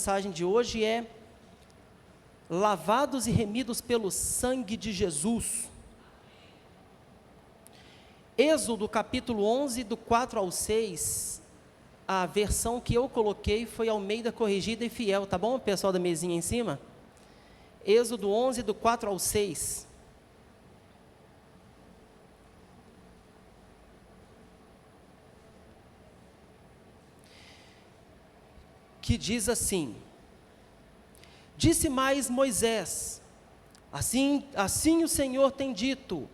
mensagem de hoje é lavados e remidos pelo sangue de Jesus. Êxodo capítulo 11, do 4 ao 6, a versão que eu coloquei foi Almeida Corrigida e Fiel, tá bom, pessoal da mesinha em cima? Êxodo 11, do 4 ao 6. Que diz assim: disse mais Moisés, assim o Senhor tem dito,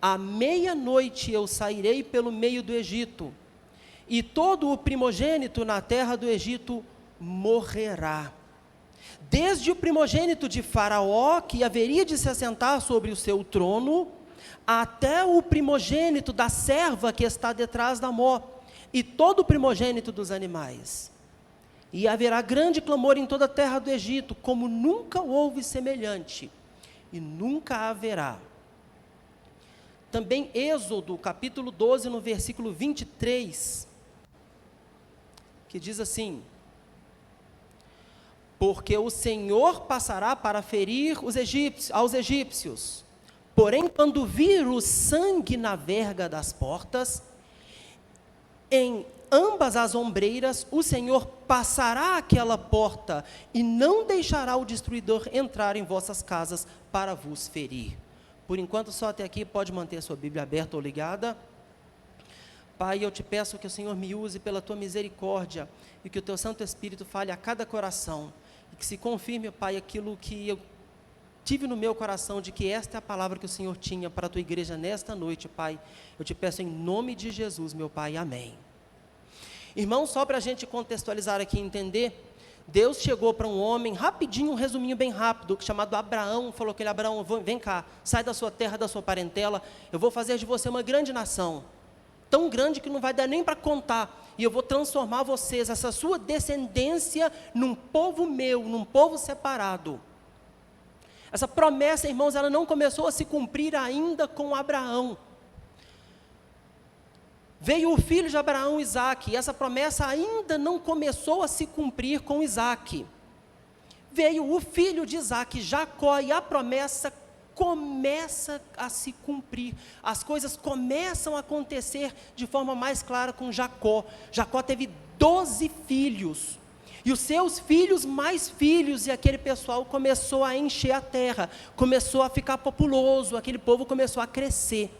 à meia-noite eu sairei pelo meio do Egito, e todo o primogênito na terra do Egito morrerá, desde o primogênito de Faraó, que haveria de se assentar sobre o seu trono, até o primogênito da serva que está detrás da mó, e todo o primogênito dos animais. E haverá grande clamor em toda a terra do Egito, como nunca houve semelhante, e nunca haverá. Também Êxodo, capítulo 12, no versículo 23, que diz assim: porque o Senhor passará para ferir aos egípcios, porém quando vir o sangue na verga das portas, em ambas as ombreiras, o Senhor passará aquela porta, e não deixará o destruidor entrar em vossas casas para vos ferir. Por enquanto, só até aqui, pode manter a sua Bíblia aberta ou ligada. Pai, eu te peço que o Senhor me use pela tua misericórdia, e que o teu Santo Espírito fale a cada coração, e que se confirme, Pai, aquilo que eu tive no meu coração, de que esta é a palavra que o Senhor tinha para a tua igreja nesta noite, Pai. Eu te peço em nome de Jesus, meu Pai, amém. Irmão, só para a gente contextualizar aqui e entender, Deus chegou para um homem, rapidinho, um resuminho bem rápido, chamado Abraão, falou que ele: Abraão, vem cá, sai da sua terra, da sua parentela, eu vou fazer de você uma grande nação, tão grande que não vai dar nem para contar, e eu vou transformar vocês, essa sua descendência, num povo meu, num povo separado. Essa promessa, irmãos, ela não começou a se cumprir ainda com Abraão. Veio o filho de Abraão, Isaque, e essa promessa ainda não começou a se cumprir com Isaque. Veio o filho de Isaque, Jacó, e a promessa começa a se cumprir. As coisas começam a acontecer de forma mais clara com Jacó. Jacó teve 12 filhos, e os seus filhos mais filhos, e aquele pessoal começou a encher a terra, começou a ficar populoso, aquele povo começou a crescer.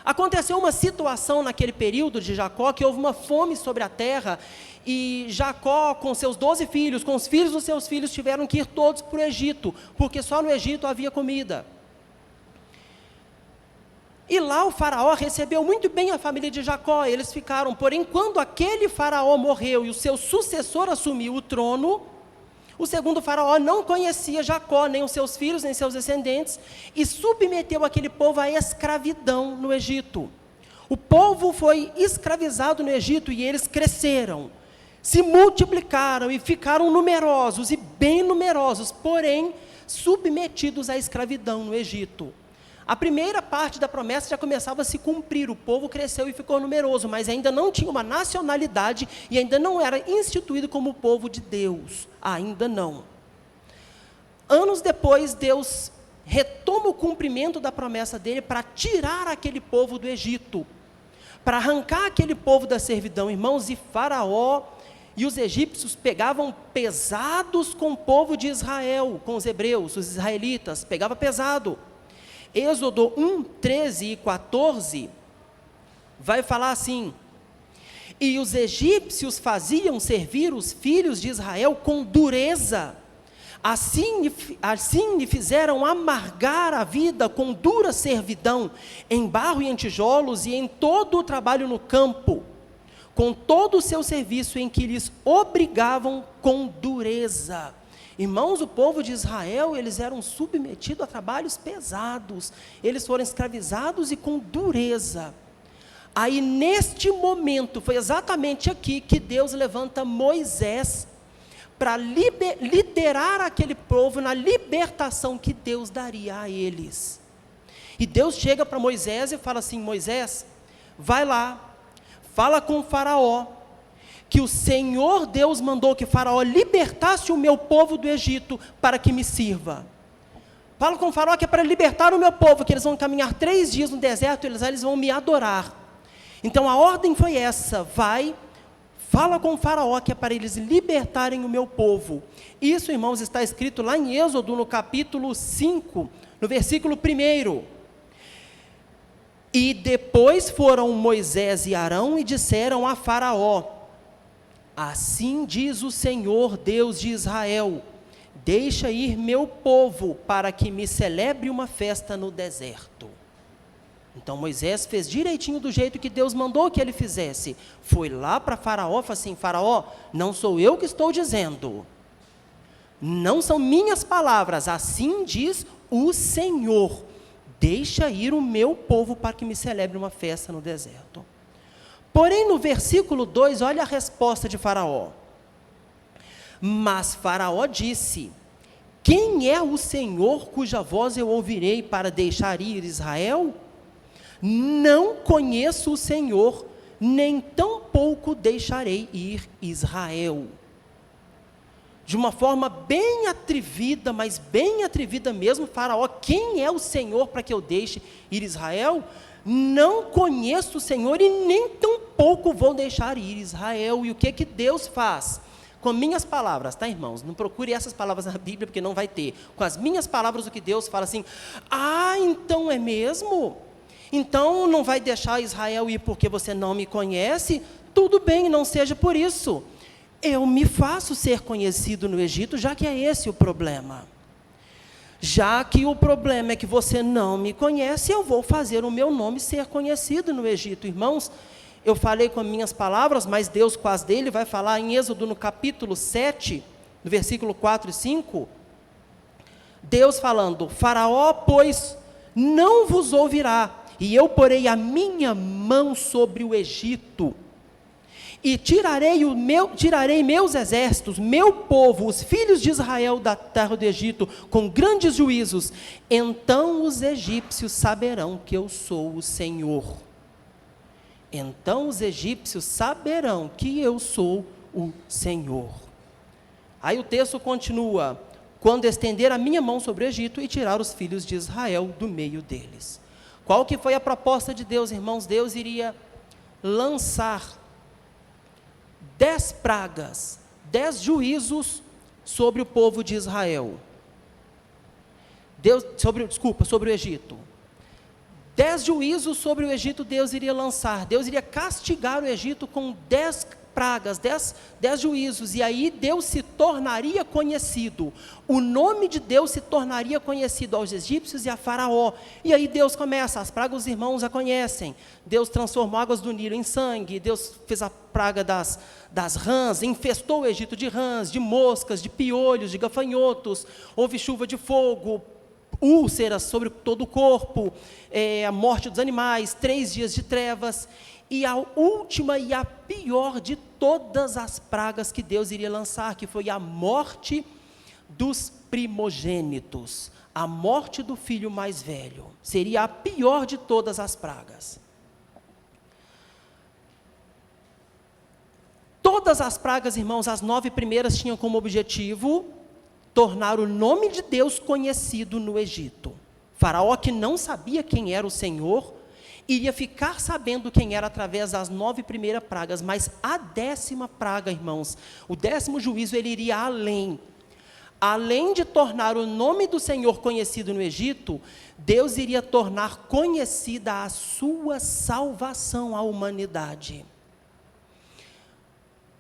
Aconteceu uma situação naquele período de Jacó, que houve uma fome sobre a terra, e Jacó, com seus 12 filhos, com os filhos dos seus filhos, tiveram que ir todos para o Egito, porque só no Egito havia comida. E lá o faraó recebeu muito bem a família de Jacó, eles ficaram. Porém, quando aquele faraó morreu e o seu sucessor assumiu o trono, o segundo faraó não conhecia Jacó, nem os seus filhos, nem seus descendentes, e submeteu aquele povo à escravidão no Egito. O povo foi escravizado no Egito, e eles cresceram, se multiplicaram e ficaram numerosos, e bem numerosos, porém submetidos à escravidão no Egito. A primeira parte da promessa já começava a se cumprir, o povo cresceu e ficou numeroso, mas ainda não tinha uma nacionalidade, e ainda não era instituído como povo de Deus, ainda não. Anos depois, Deus retoma o cumprimento da promessa dele para tirar aquele povo do Egito, para arrancar aquele povo da servidão, irmãos, e Faraó e os egípcios pegavam pesados com o povo de Israel, com os hebreus, os israelitas, pegava pesado. Êxodo 1, 13 e 14, vai falar assim: e os egípcios faziam servir os filhos de Israel com dureza, assim lhe fizeram amargar a vida com dura servidão, em barro e em tijolos, e em todo o trabalho no campo, com todo o seu serviço em que lhes obrigavam com dureza. Irmãos, o povo de Israel, eles eram submetidos a trabalhos pesados, eles foram escravizados e com dureza. Aí, neste momento, foi exatamente aqui que Deus levanta Moisés para liderar aquele povo na libertação que Deus daria a eles. E Deus chega para Moisés e fala assim: Moisés, vai lá, fala com o faraó, que o Senhor Deus mandou que Faraó libertasse o meu povo do Egito para que me sirva. Fala com o Faraó que é para libertar o meu povo, que eles vão caminhar 3 dias no deserto, eles vão me adorar. Então a ordem foi essa: vai, fala com o Faraó que é para eles libertarem o meu povo. Isso, irmãos, está escrito lá em Êxodo, no capítulo 5, no versículo 1. E depois foram Moisés e Arão e disseram a Faraó: assim diz o Senhor Deus de Israel, deixa ir meu povo para que me celebre uma festa no deserto. Então Moisés fez direitinho do jeito que Deus mandou que ele fizesse. Foi lá para Faraó e falou assim: Faraó, não sou eu que estou dizendo, não são minhas palavras, assim diz o Senhor, deixa ir o meu povo para que me celebre uma festa no deserto. Porém, no versículo 2, olha a resposta de Faraó. Mas Faraó disse: quem é o Senhor cuja voz eu ouvirei para deixar ir Israel? Não conheço o Senhor, nem tampouco deixarei ir Israel. De uma forma bem atrevida, mas bem atrevida mesmo, Faraó: quem é o Senhor para que eu deixe ir Israel? Não conheço o Senhor e nem tampouco vou deixar ir Israel. E o que Deus faz? Com minhas palavras, tá, irmãos? Não procure essas palavras na Bíblia, porque não vai ter. Com as minhas palavras, o que Deus fala assim: ah, então é mesmo? Então não vai deixar Israel ir porque você não me conhece? Tudo bem, não seja por isso. Eu me faço ser conhecido no Egito, já que é esse o problema. Já que o problema é que você não me conhece, eu vou fazer o meu nome ser conhecido no Egito. Irmãos, eu falei com minhas palavras, mas Deus com as dele vai falar em Êxodo no capítulo 7, no versículo 4 e 5. Deus falando: Faraó, pois, não vos ouvirá, e eu porei a minha mão sobre o Egito, e tirarei meus exércitos, meu povo, os filhos de Israel da terra do Egito, com grandes juízos. Então os egípcios saberão que eu sou o Senhor. Então os egípcios saberão que eu sou o Senhor. Aí o texto continua: quando estender a minha mão sobre o Egito e tirar os filhos de Israel do meio deles. Qual que foi a proposta de Deus, irmãos? Deus iria lançar 10 pragas, 10 juízos sobre o povo de Israel. Sobre o Egito. 10 juízos sobre o Egito Deus iria lançar. Deus iria castigar o Egito com 10 pragas, 10 juízos, e aí Deus se tornaria conhecido. O nome de Deus se tornaria conhecido aos egípcios e a Faraó. E aí Deus começa, as pragas os irmãos a conhecem. Deus transformou águas do Nilo em sangue, Deus fez a praga das rãs, infestou o Egito de rãs, de moscas, de piolhos, de gafanhotos, houve chuva de fogo, úlceras sobre todo o corpo, a morte dos animais, 3 dias de trevas. E a última e a pior de todas as pragas que Deus iria lançar, que foi a morte dos primogênitos, a morte do filho mais velho, seria a pior de todas as pragas. Todas as pragas, irmãos, as 9 primeiras tinham como objetivo tornar o nome de Deus conhecido no Egito. Faraó, que não sabia quem era o Senhor, iria ficar sabendo quem era através das 9 primeiras pragas, mas a 10ª praga, irmãos, o 10º juízo, ele iria além. Além de tornar o nome do Senhor conhecido no Egito, Deus iria tornar conhecida a sua salvação à humanidade.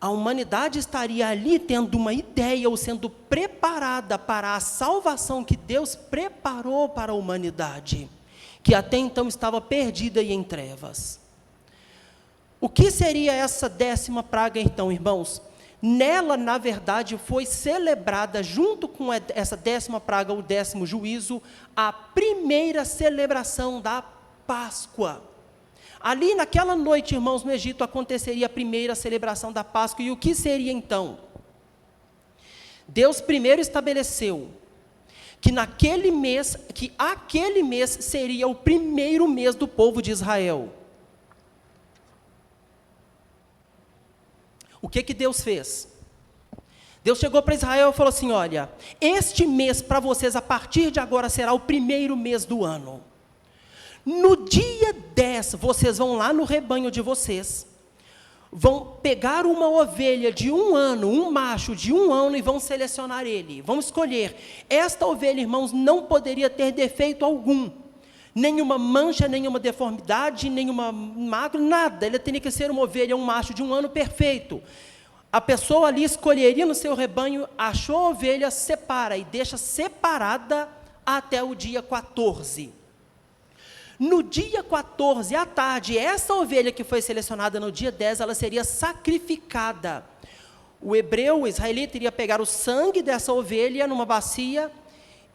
A humanidade estaria ali tendo uma ideia ou sendo preparada para a salvação que Deus preparou para a humanidade, que até então estava perdida e em trevas. O que seria essa 10ª praga, então, irmãos? Nela, na verdade, foi celebrada, junto com essa 10ª praga, o 10º juízo, a primeira celebração da Páscoa. Ali, naquela noite, irmãos, no Egito, aconteceria a primeira celebração da Páscoa. E o que seria, então? Deus primeiro estabeleceu que aquele mês seria o primeiro mês do povo de Israel. O que Deus fez? Deus chegou para Israel e falou assim: olha, este mês para vocês, a partir de agora, será o primeiro mês do ano. No dia 10, vocês vão lá no rebanho de vocês, vão pegar uma ovelha de 1 ano, um macho de 1 ano, e vão selecionar ele. Vão escolher. Esta ovelha, irmãos, não poderia ter defeito algum. Nenhuma mancha, nenhuma deformidade, nenhuma magro, nada. Ele teria que ser uma ovelha, um macho de 1 ano perfeito. A pessoa ali escolheria no seu rebanho, achou a ovelha, separa e deixa separada até o dia 14. No dia 14, à tarde, essa ovelha que foi selecionada no dia 10, ela seria sacrificada. O hebreu, o israelita, iria pegar o sangue dessa ovelha numa bacia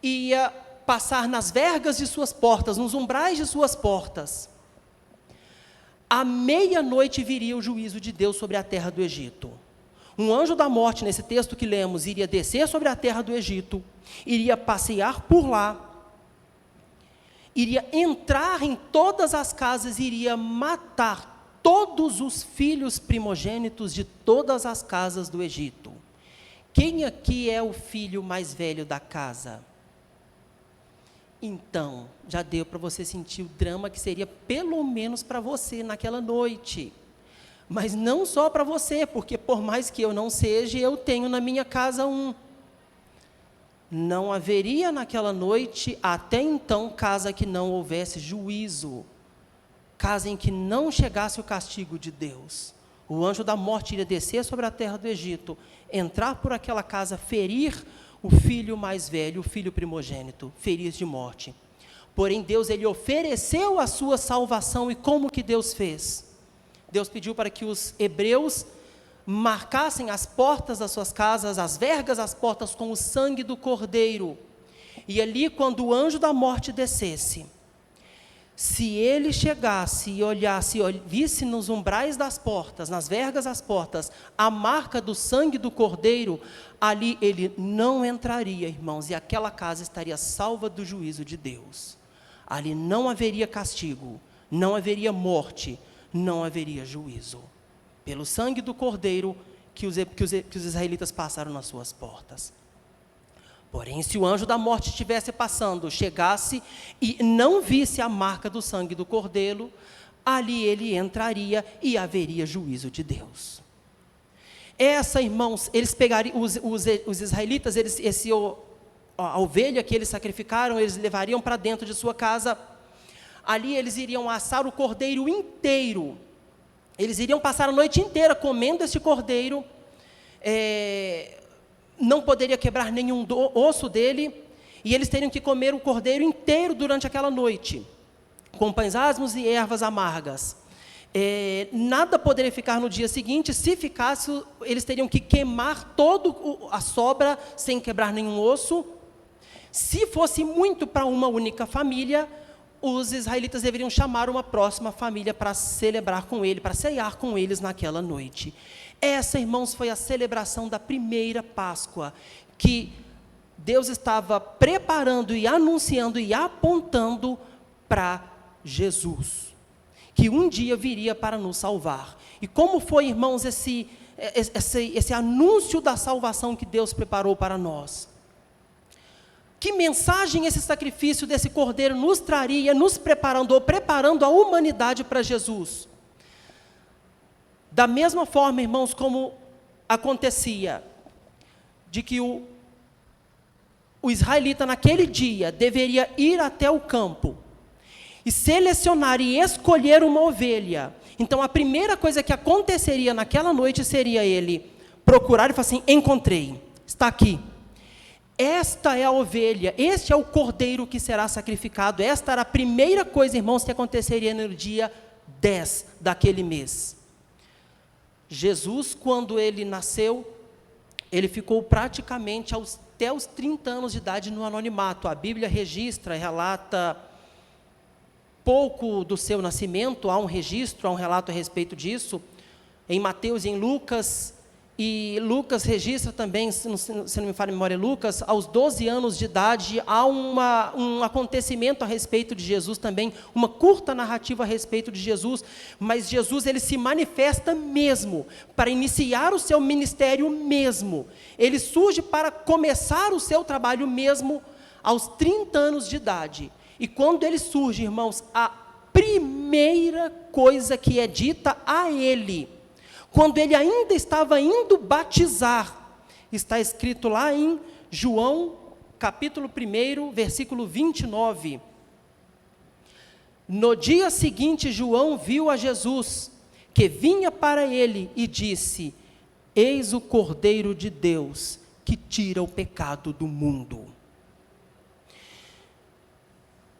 e ia passar nas vergas de suas portas, nos umbrais de suas portas. À meia-noite viria o juízo de Deus sobre a terra do Egito. Um anjo da morte, nesse texto que lemos, iria descer sobre a terra do Egito, iria passear por lá, iria entrar em todas as casas, iria matar todos os filhos primogênitos de todas as casas do Egito. Quem aqui é o filho mais velho da casa? Então, já deu para você sentir o drama que seria pelo menos para você naquela noite. Mas não só para você, porque por mais que eu não seja, eu tenho na minha casa um. Não haveria naquela noite, até então, casa que não houvesse juízo, casa em que não chegasse o castigo de Deus. O anjo da morte iria descer sobre a terra do Egito, entrar por aquela casa, ferir o filho mais velho, o filho primogênito, ferir de morte. Porém, Deus, ele ofereceu a sua salvação, e como que Deus fez? Deus pediu para que os hebreus marcassem as portas das suas casas, as vergas, as portas, com o sangue do cordeiro. E ali, quando o anjo da morte descesse, se ele chegasse e olhasse, visse nos umbrais das portas, nas vergas das portas, a marca do sangue do cordeiro, ali ele não entraria, irmãos, e aquela casa estaria salva do juízo de Deus. Ali não haveria castigo, não haveria morte, não haveria juízo. Pelo sangue do cordeiro que os israelitas passaram nas suas portas. Porém, se o anjo da morte estivesse passando, chegasse e não visse a marca do sangue do cordeiro, ali ele entraria e haveria juízo de Deus. Essa, irmãos, eles pegariam, os israelitas, a ovelha que eles sacrificaram, eles levariam para dentro de sua casa. Ali eles iriam assar o cordeiro inteiro. Eles iriam passar a noite inteira comendo esse cordeiro, não poderia quebrar nenhum osso dele, e eles teriam que comer o cordeiro inteiro durante aquela noite, com pães asmos e ervas amargas. Nada poderia ficar no dia seguinte. Se ficasse, eles teriam que queimar toda a sobra, sem quebrar nenhum osso. Se fosse muito para uma única família, os israelitas deveriam chamar uma próxima família para celebrar com ele, para ceiar com eles naquela noite. Essa, irmãos, foi a celebração da primeira Páscoa, que Deus estava preparando e anunciando e apontando para Jesus, que um dia viria para nos salvar. E como foi, irmãos, esse anúncio da salvação que Deus preparou para nós? Que mensagem esse sacrifício desse cordeiro nos traria, nos preparando, ou preparando a humanidade para Jesus? Da mesma forma, irmãos, como acontecia, de que o israelita naquele dia deveria ir até o campo e selecionar e escolher uma ovelha. Então a primeira coisa que aconteceria naquela noite seria ele procurar e falar assim: encontrei, está aqui. Esta é a ovelha, este é o cordeiro que será sacrificado. Esta era a primeira coisa, irmãos, que aconteceria no dia 10 daquele mês. Jesus, quando ele nasceu, ele ficou praticamente até os 30 anos de idade no anonimato. A Bíblia registra, relata pouco do seu nascimento, há um registro, há um relato a respeito disso, em Mateus e em Lucas. E Lucas registra também, se não me falha a memória, Lucas, aos 12 anos de idade, há um acontecimento a respeito de Jesus também, uma curta narrativa a respeito de Jesus, mas Jesus, ele se manifesta mesmo, para iniciar o seu ministério mesmo. Ele surge para começar o seu trabalho mesmo, aos 30 anos de idade. E quando ele surge, irmãos, a primeira coisa que é dita a ele, quando ele ainda estava indo batizar, está escrito lá em João, capítulo 1, versículo 29. No dia seguinte, João viu a Jesus, que vinha para ele, e disse: eis o Cordeiro de Deus, que tira o pecado do mundo.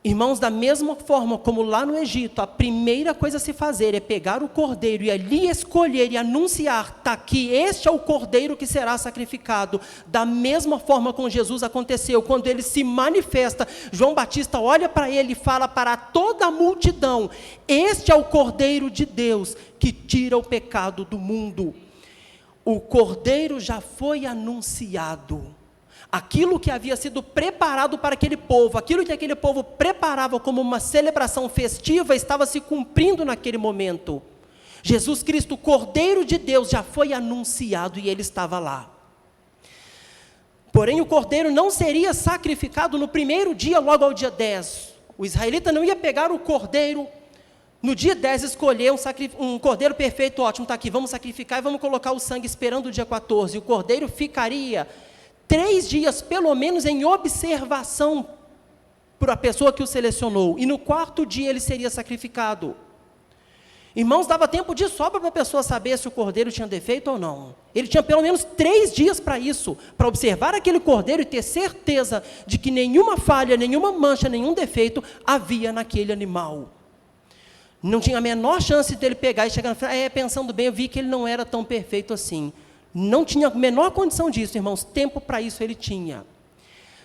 Irmãos, da mesma forma como lá no Egito, a primeira coisa a se fazer é pegar o cordeiro e ali escolher e anunciar, está aqui, este é o cordeiro que será sacrificado. Da mesma forma com Jesus aconteceu, quando ele se manifesta, João Batista olha para ele e fala para toda a multidão: este é o Cordeiro de Deus que tira o pecado do mundo. O cordeiro já foi anunciado. Aquilo que havia sido preparado para aquele povo, aquilo que aquele povo preparava como uma celebração festiva, estava se cumprindo naquele momento. Jesus Cristo, o Cordeiro de Deus, já foi anunciado e ele estava lá. Porém, o cordeiro não seria sacrificado no primeiro dia, logo ao dia 10. O israelita não ia pegar o cordeiro, no dia 10 escolher um cordeiro perfeito, ótimo, está aqui, vamos sacrificar e vamos colocar o sangue esperando o dia 14. O cordeiro ficaria 3 dias, pelo menos, em observação por a pessoa que o selecionou. E no 4º dia ele seria sacrificado. Irmãos, dava tempo de sobra para a pessoa saber se o cordeiro tinha defeito ou não. Ele tinha pelo menos 3 dias para isso, para observar aquele cordeiro e ter certeza de que nenhuma falha, nenhuma mancha, nenhum defeito havia naquele animal. Não tinha a menor chance dele pegar e chegar e falar: pensando bem, eu vi que ele não era tão perfeito assim. Não tinha a menor condição disso, irmãos. Tempo para isso ele tinha.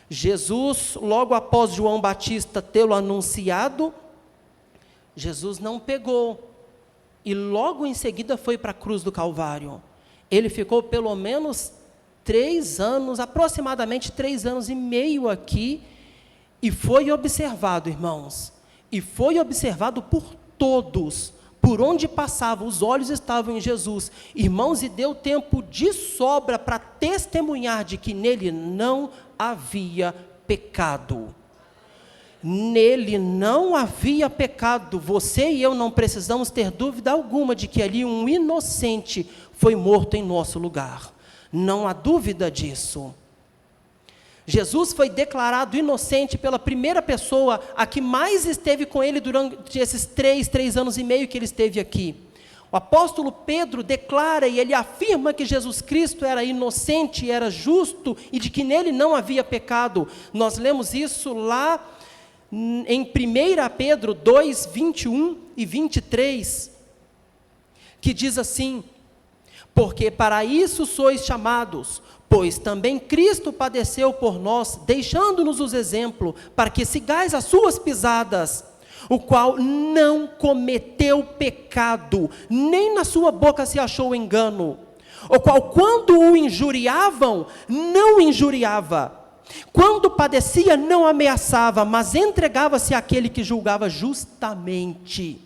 Jesus, logo após João Batista tê-lo anunciado, Jesus não pegou e logo em seguida foi para a cruz do Calvário. Ele ficou pelo menos 3 anos, aproximadamente 3 anos e meio aqui, e foi observado, irmãos, e foi observado por todos. Por onde passava, os olhos estavam em Jesus. Irmãos, e deu tempo de sobra para testemunhar de que nele não havia pecado. Nele não havia pecado. Você e eu não precisamos ter dúvida alguma de que ali um inocente foi morto em nosso lugar. Não há dúvida disso. Jesus foi declarado inocente pela primeira pessoa, a que mais esteve com ele durante esses 3 anos e meio que ele esteve aqui. O apóstolo Pedro declara e ele afirma que Jesus Cristo era inocente, era justo e de que nele não havia pecado. Nós lemos isso lá em 1 Pedro 2, 21 e 23, que diz assim: porque para isso sois chamados, pois também Cristo padeceu por nós, deixando-nos os exemplos, para que sigais as suas pisadas, o qual não cometeu pecado, nem na sua boca se achou engano, o qual quando o injuriavam, não injuriava, quando padecia, não ameaçava, mas entregava-se àquele que julgava justamente.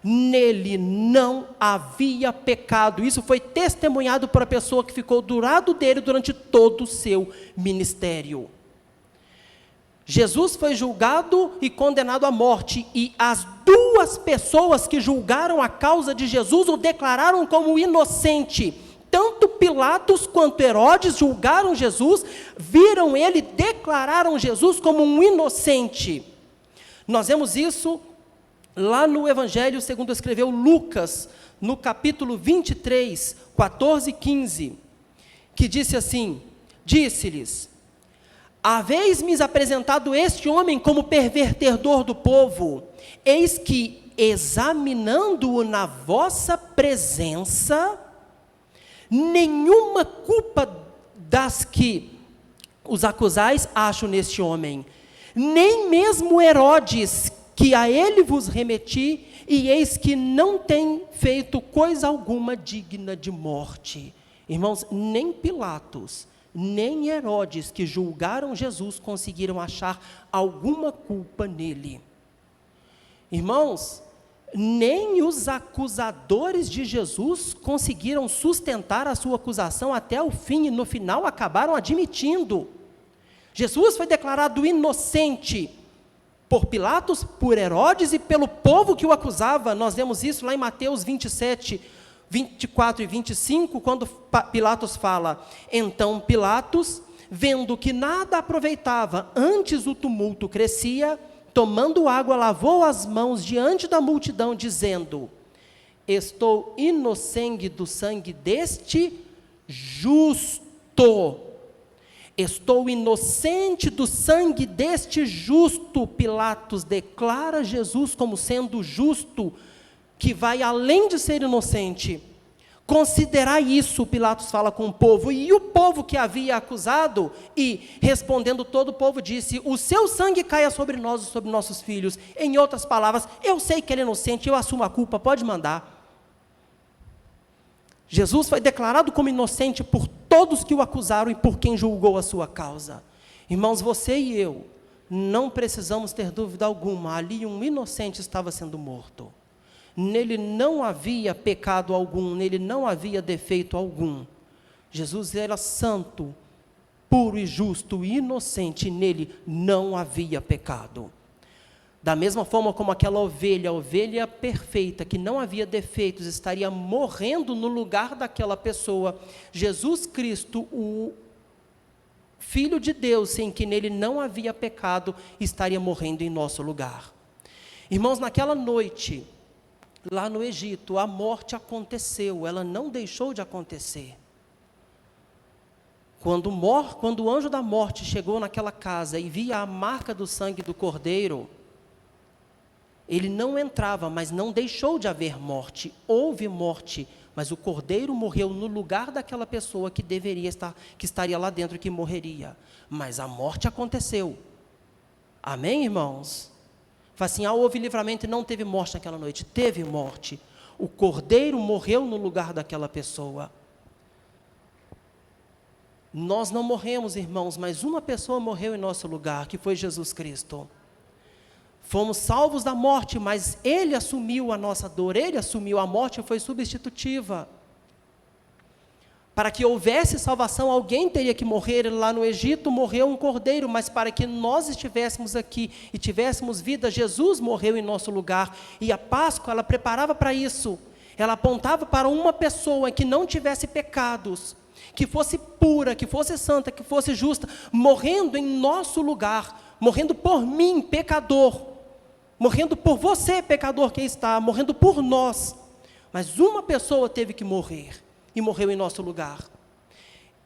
Nele não havia pecado. Isso foi testemunhado por a pessoa que ficou do lado dele durante todo o seu ministério. Jesus foi julgado e condenado à morte, e as 2 pessoas que julgaram a causa de Jesus o declararam como inocente. Tanto Pilatos quanto Herodes julgaram Jesus, viram ele, declararam Jesus como um inocente. Nós vemos isso lá no Evangelho segundo escreveu Lucas, no capítulo 23, 14 e 15, que disse assim: disse-lhes: haveis-me apresentado este homem como pervertedor do povo, eis que, examinando-o na vossa presença, nenhuma culpa das que os acusais acho neste homem, nem mesmo Herodes, que a ele vos remeti, e eis que não tem feito coisa alguma digna de morte. Irmãos, nem Pilatos, nem Herodes, que julgaram Jesus, conseguiram achar alguma culpa nele. Irmãos, nem os acusadores de Jesus conseguiram sustentar a sua acusação até o fim, e no final acabaram admitindo. Jesus foi declarado inocente por Pilatos, por Herodes e pelo povo que o acusava. Nós vemos isso lá em Mateus 27, 24 e 25, quando Pilatos fala: então Pilatos, vendo que nada aproveitava, antes o tumulto crescia, tomando água, lavou as mãos diante da multidão, dizendo: estou inocente do sangue deste justo. Estou inocente do sangue deste justo. Pilatos declara Jesus como sendo justo, que vai além de ser inocente. Considerai isso, Pilatos fala com o povo, e o povo que havia acusado, e respondendo todo o povo disse: o seu sangue caia sobre nós e sobre nossos filhos. Em outras palavras, eu sei que ele é inocente, eu assumo a culpa, pode mandar. Jesus foi declarado como inocente por todos que o acusaram e por quem julgou a sua causa. Irmãos, você e eu não precisamos ter dúvida alguma, ali um inocente estava sendo morto. Nele não havia pecado algum, nele não havia defeito algum. Jesus era santo, puro e justo e inocente, nele não havia pecado. Da mesma forma como aquela ovelha, a ovelha perfeita, que não havia defeitos, estaria morrendo no lugar daquela pessoa, Jesus Cristo, o Filho de Deus, em que nele não havia pecado, estaria morrendo em nosso lugar. Irmãos, naquela noite, lá no Egito, a morte aconteceu, ela não deixou de acontecer. Quando o anjo da morte chegou naquela casa e via a marca do sangue do cordeiro, ele não entrava, mas não deixou de haver morte. Houve morte, mas o cordeiro morreu no lugar daquela pessoa que deveria estar, que estaria lá dentro, que morreria. Mas a morte aconteceu. Amém, irmãos? Fala assim: houve livramento e não teve morte naquela noite. Teve morte. O cordeiro morreu no lugar daquela pessoa. Nós não morremos, irmãos, mas uma pessoa morreu em nosso lugar, que foi Jesus Cristo. Fomos salvos da morte, mas Ele assumiu a nossa dor, Ele assumiu a morte, foi substitutiva. Para que houvesse salvação, alguém teria que morrer. Lá no Egito morreu um cordeiro, mas para que nós estivéssemos aqui e tivéssemos vida, Jesus morreu em nosso lugar. E a Páscoa, ela preparava para isso. Ela apontava para uma pessoa que não tivesse pecados, que fosse pura, que fosse santa, que fosse justa, morrendo em nosso lugar, morrendo por mim, pecador, morrendo por você, pecador que está, morrendo por nós. Mas uma pessoa teve que morrer, e morreu em nosso lugar.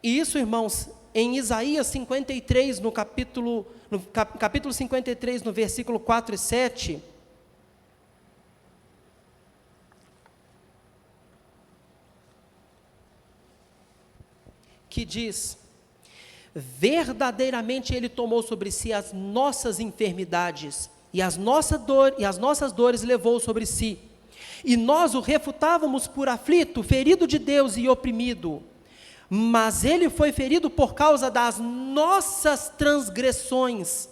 E isso, irmãos, em Isaías 53, no capítulo 53, no versículo 4 e 7, que diz: verdadeiramente Ele tomou sobre si as nossas enfermidades, e as nossas dores levou sobre si. E nós o refutávamos por aflito, ferido de Deus e oprimido. Mas Ele foi ferido por causa das nossas transgressões,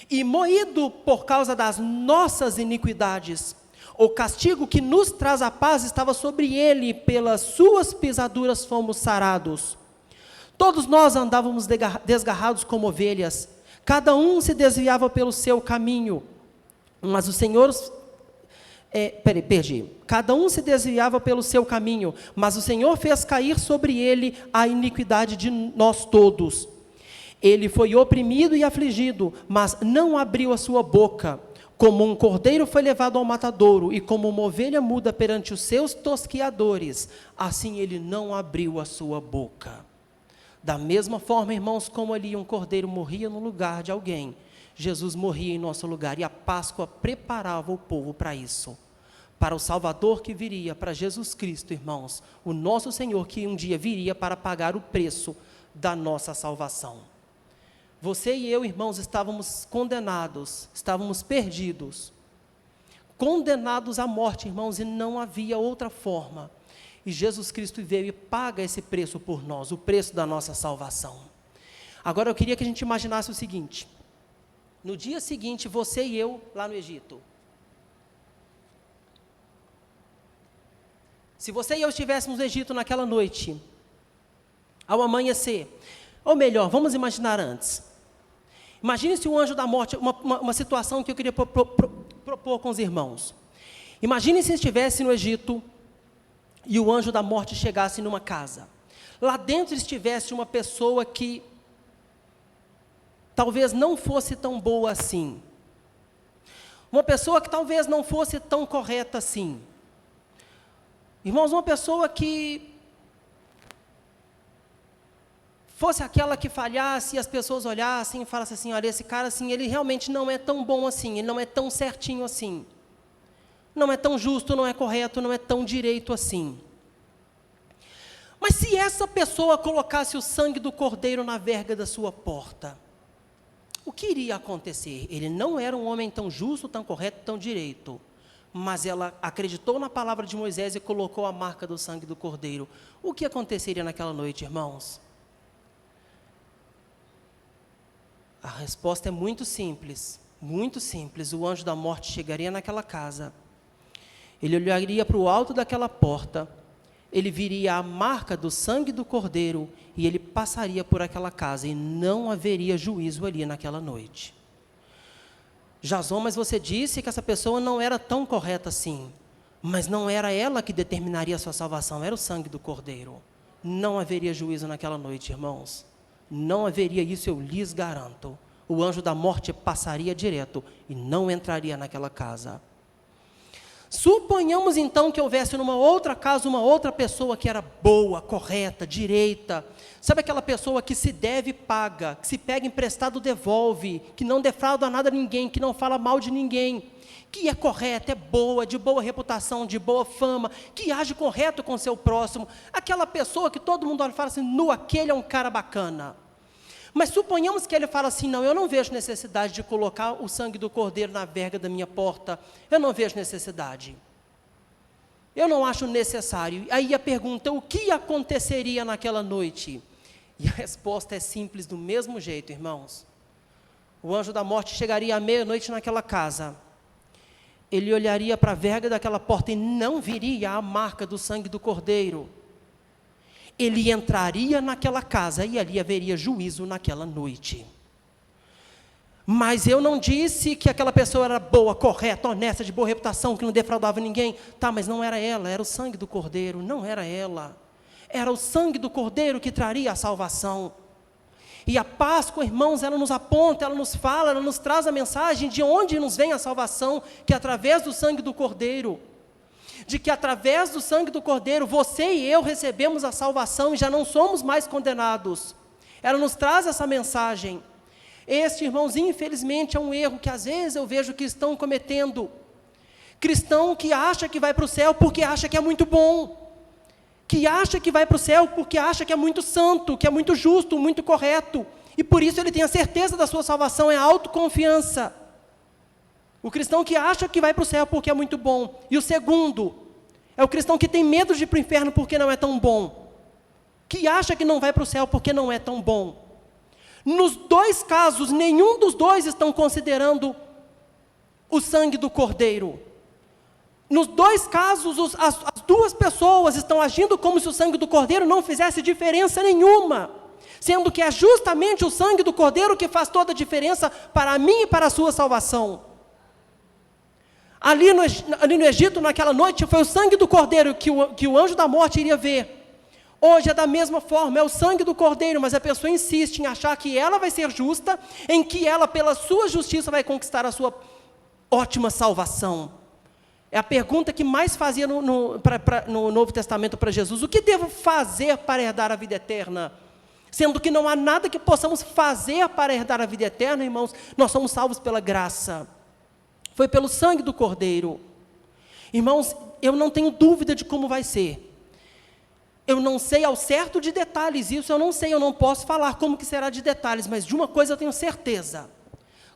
e moído por causa das nossas iniquidades. O castigo que nos traz a paz estava sobre Ele, pelas suas pisaduras fomos sarados. Todos nós andávamos desgarrados como ovelhas, cada um se desviava pelo seu caminho, mas o Senhor... Cada um se desviava pelo seu caminho, mas o Senhor fez cair sobre ele a iniquidade de nós todos. Ele foi oprimido e afligido, mas não abriu a sua boca. Como um cordeiro foi levado ao matadouro, e como uma ovelha muda perante os seus tosqueadores, assim ele não abriu a sua boca. Da mesma forma, irmãos, como ali um cordeiro morria no lugar de alguém, Jesus morria em nosso lugar, e a Páscoa preparava o povo para isso, para o Salvador que viria, para Jesus Cristo, irmãos, o nosso Senhor, que um dia viria para pagar o preço da nossa salvação. Você e eu, irmãos, estávamos condenados, estávamos perdidos, condenados à morte, irmãos, e não havia outra forma. E Jesus Cristo veio e paga esse preço por nós, o preço da nossa salvação. Agora eu queria que a gente imaginasse o seguinte: no dia seguinte, você e eu lá no Egito. Se você e eu estivéssemos no Egito naquela noite, ao amanhecer, ou melhor, vamos imaginar antes. Imagine se o anjo da morte, uma situação que eu queria propor com os irmãos. Imagine se estivesse no Egito e o anjo da morte chegasse numa casa. Lá dentro estivesse uma pessoa que talvez não fosse tão boa assim. Uma pessoa que talvez não fosse tão correta assim. Irmãos, uma pessoa que fosse aquela que falhasse e as pessoas olhassem e falassem assim: olha, esse cara assim, ele realmente não é tão bom assim, ele não é tão certinho assim. Não é tão justo, não é correto, não é tão direito assim. Mas se essa pessoa colocasse o sangue do cordeiro na verga da sua porta, o que iria acontecer? Ele não era um homem tão justo, tão correto, tão direito, mas ela acreditou na palavra de Moisés e colocou a marca do sangue do cordeiro. O que aconteceria naquela noite, irmãos? A resposta é muito simples, muito simples. O anjo da morte chegaria naquela casa, ele olharia para o alto daquela porta, ele viria a marca do sangue do cordeiro e ele passaria por aquela casa e não haveria juízo ali naquela noite. Jason, mas você disse que essa pessoa não era tão correta assim, mas não era ela que determinaria a sua salvação, era o sangue do cordeiro. Não haveria juízo naquela noite, irmãos. Não haveria isso, eu lhes garanto. O anjo da morte passaria direto e não entraria naquela casa. Suponhamos então que houvesse numa outra casa uma outra pessoa que era boa, correta, direita. Sabe aquela pessoa que se deve paga, que se pega emprestado devolve, que não defrauda nada a ninguém, que não fala mal de ninguém, que é correta, é boa, de boa reputação, de boa fama, que age correto com o seu próximo. Aquela pessoa que todo mundo olha e fala assim: nu, aquele é um cara bacana. Mas suponhamos que ele fala assim: não, eu não vejo necessidade de colocar o sangue do cordeiro na verga da minha porta, eu não vejo necessidade, eu não acho necessário. Aí a pergunta: o que aconteceria naquela noite? E a resposta é simples do mesmo jeito, irmãos. O anjo da morte chegaria à meia-noite naquela casa, ele olharia para a verga daquela porta e não viria a marca do sangue do cordeiro. Ele entraria naquela casa e ali haveria juízo naquela noite. Mas eu não disse que aquela pessoa era boa, correta, honesta, de boa reputação, que não defraudava ninguém. Tá, mas não era ela, era o sangue do cordeiro, não era ela. Era o sangue do cordeiro que traria a salvação. E a Páscoa, irmãos, ela nos aponta, ela nos fala, ela nos traz a mensagem de onde nos vem a salvação, que é através do sangue do cordeiro. De que através do sangue do cordeiro, você e eu recebemos a salvação e já não somos mais condenados. Ela nos traz essa mensagem. Este, irmãos, infelizmente é um erro que às vezes eu vejo que estão cometendo. Cristão que acha que vai para o céu porque acha que é muito bom. Que acha que vai para o céu porque acha que é muito santo, que é muito justo, muito correto. E por isso ele tem a certeza da sua salvação, é a autoconfiança. O cristão que acha que vai para o céu porque é muito bom. E o segundo é o cristão que tem medo de ir para o inferno porque não é tão bom. Que acha que não vai para o céu porque não é tão bom. Nos dois casos, nenhum dos dois estão considerando o sangue do cordeiro. Nos dois casos, as duas pessoas estão agindo como se o sangue do cordeiro não fizesse diferença nenhuma. Sendo que é justamente o sangue do cordeiro que faz toda a diferença para mim e para a sua salvação. Ali no Egito, naquela noite, foi o sangue do cordeiro que o anjo da morte iria ver. Hoje é da mesma forma, é o sangue do cordeiro, mas a pessoa insiste em achar que ela vai ser justa, em que ela, pela sua justiça, vai conquistar a sua ótima salvação. É a pergunta que mais fazia no Novo Testamento para Jesus: o que devo fazer para herdar a vida eterna? Sendo que não há nada que possamos fazer para herdar a vida eterna, irmãos, nós somos salvos pela graça. Foi pelo sangue do cordeiro. Irmãos, eu não tenho dúvida de como vai ser. Eu não sei ao certo de detalhes, isso eu não sei, eu não posso falar como que será de detalhes, mas de uma coisa eu tenho certeza.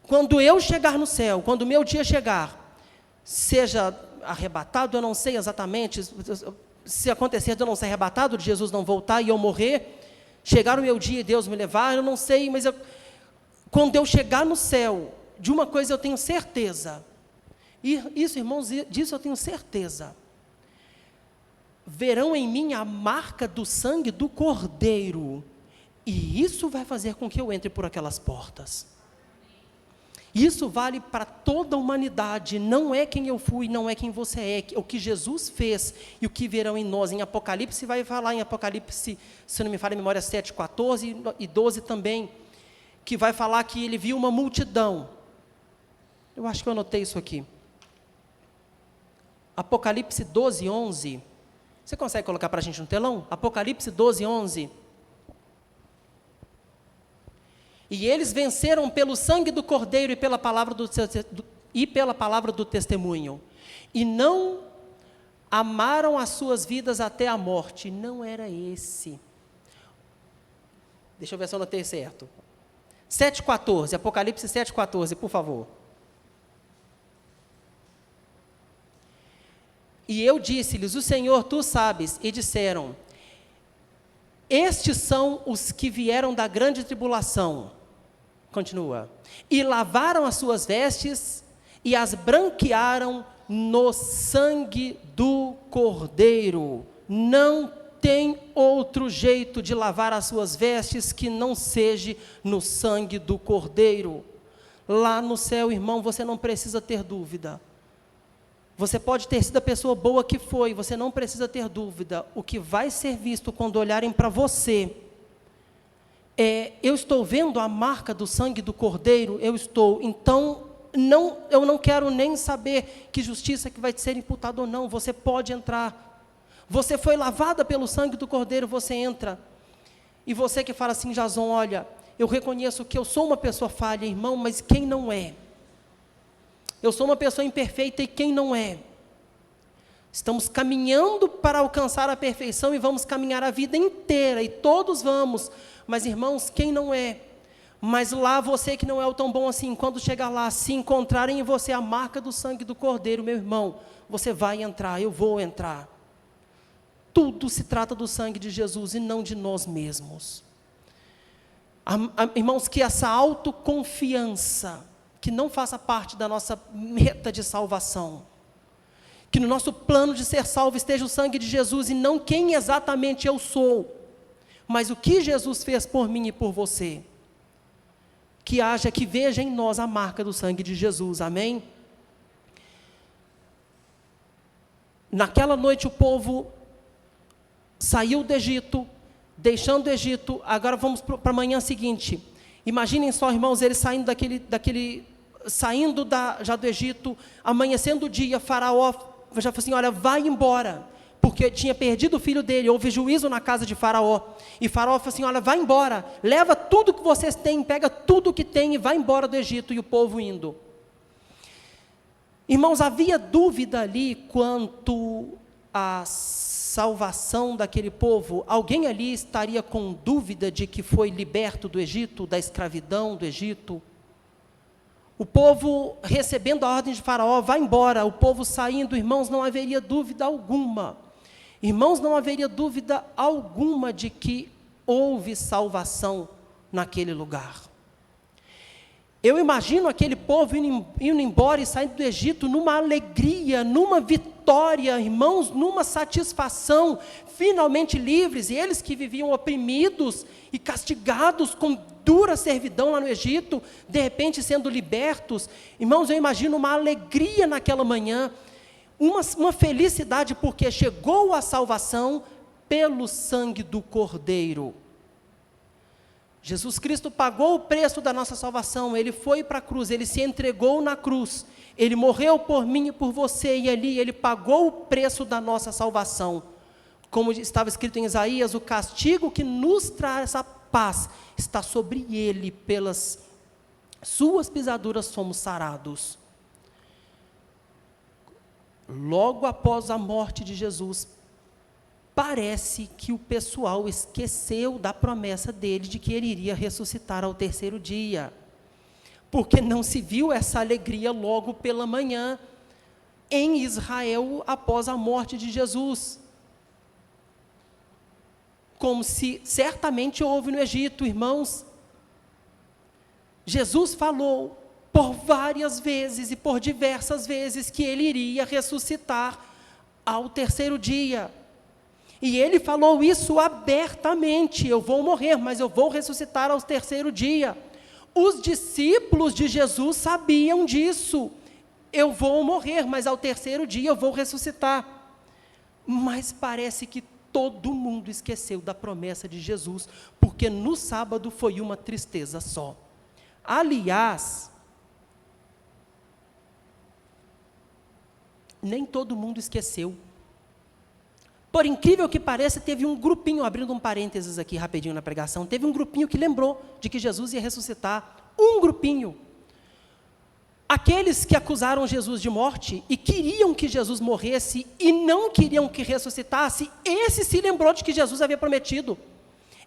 Quando eu chegar no céu, quando o meu dia chegar, seja arrebatado, eu não sei exatamente, se acontecer de eu não ser arrebatado, de Jesus não voltar e eu morrer, chegar o meu dia e Deus me levar, eu não sei, mas quando eu chegar no céu, de uma coisa eu tenho certeza, e isso, irmãos, disso eu tenho certeza, verão em mim a marca do sangue do Cordeiro, e isso vai fazer com que eu entre por aquelas portas. Isso vale para toda a humanidade, não é quem eu fui, não é quem você é, o que Jesus fez e o que verão em nós. Em Apocalipse, vai falar em Apocalipse, se não me falha a memória, 7, 14 e 12 também, que vai falar que ele viu uma multidão. Eu acho que eu anotei isso aqui. Apocalipse 12, 11. Você consegue colocar para a gente no telão? Apocalipse 12, 11. E eles venceram pelo sangue do Cordeiro e pela palavra do testemunho. E não amaram as suas vidas até a morte. Não era esse. Deixa eu ver se eu anotei certo. 7,14, Apocalipse 7,14, por favor. E eu disse-lhes, o Senhor, tu sabes, e disseram, estes são os que vieram da grande tribulação. Continua. E lavaram as suas vestes e as branquearam no sangue do Cordeiro. Não tem outro jeito de lavar as suas vestes que não seja no sangue do Cordeiro. Lá no céu, irmão, você não precisa ter dúvida. Você pode ter sido a pessoa boa que foi, você não precisa ter dúvida. O que vai ser visto quando olharem para você eu estou vendo a marca do sangue do Cordeiro, eu estou, então, eu não quero nem saber que justiça que vai ser imputada ou não, você pode entrar, você foi lavada pelo sangue do Cordeiro, você entra, e você que fala assim, Jason, olha, eu reconheço que eu sou uma pessoa falha, irmão, mas quem não é? Eu sou uma pessoa imperfeita e quem não é? Estamos caminhando para alcançar a perfeição e vamos caminhar a vida inteira, e todos vamos, mas irmãos, quem não é? Mas lá você que não é o tão bom assim, quando chegar lá, se encontrarem em você a marca do sangue do Cordeiro, meu irmão, você vai entrar, eu vou entrar. Tudo se trata do sangue de Jesus e não de nós mesmos. Irmãos, que essa autoconfiança, que não faça parte da nossa meta de salvação, que no nosso plano de ser salvo esteja o sangue de Jesus e não quem exatamente eu sou, mas o que Jesus fez por mim e por você. Que veja em nós a marca do sangue de Jesus, amém? Naquela noite o povo saiu do Egito, deixando o Egito, agora vamos para a manhã seguinte. Imaginem só, irmãos, eles saindo já do Egito, amanhecendo o dia, Faraó já falou assim, olha, vai embora, porque tinha perdido o filho dele, houve juízo na casa de Faraó, e Faraó falou assim, olha, vai embora, leva tudo que vocês têm, pega tudo que tem e vai embora do Egito, e o povo indo. Irmãos, havia dúvida ali quanto à salvação daquele povo? Alguém ali estaria com dúvida de que foi liberto do Egito, da escravidão do Egito? O povo recebendo a ordem de Faraó, vai embora, o povo saindo, irmãos, não haveria dúvida alguma. Irmãos, não haveria dúvida alguma de que houve salvação naquele lugar. Eu imagino aquele povo indo embora e saindo do Egito numa alegria, numa vitória, irmãos, numa satisfação, finalmente livres, e eles que viviam oprimidos e castigados com dura servidão lá no Egito, de repente sendo libertos. Irmãos, eu imagino uma alegria naquela manhã, uma felicidade, porque chegou a salvação pelo sangue do Cordeiro. Jesus Cristo pagou o preço da nossa salvação, Ele foi para a cruz, Ele se entregou na cruz, Ele morreu por mim e por você, e ali Ele pagou o preço da nossa salvação. Como estava escrito em Isaías, o castigo que nos traz a paz está sobre Ele, pelas suas pisaduras somos sarados. Logo após a morte de Jesus, parece que o pessoal esqueceu da promessa dele de que ele iria ressuscitar ao terceiro dia, porque não se viu essa alegria logo pela manhã em Israel após a morte de Jesus. como se certamente houve no Egito, irmãos. Jesus falou por várias vezes e por diversas vezes que ele iria ressuscitar ao terceiro dia. E ele falou isso abertamente: eu vou morrer, mas eu vou ressuscitar ao terceiro dia. Os discípulos de Jesus sabiam disso. Eu vou morrer, mas ao terceiro dia eu vou ressuscitar. Mas parece que todo mundo esqueceu da promessa de Jesus, porque no sábado foi uma tristeza só. Aliás, nem todo mundo esqueceu. Por incrível que pareça, teve um grupinho, abrindo um parênteses aqui rapidinho na pregação, teve um grupinho que lembrou de que Jesus ia ressuscitar. Um grupinho. Aqueles que acusaram Jesus de morte e queriam que Jesus morresse e não queriam que ressuscitasse, esse se lembrou de que Jesus havia prometido.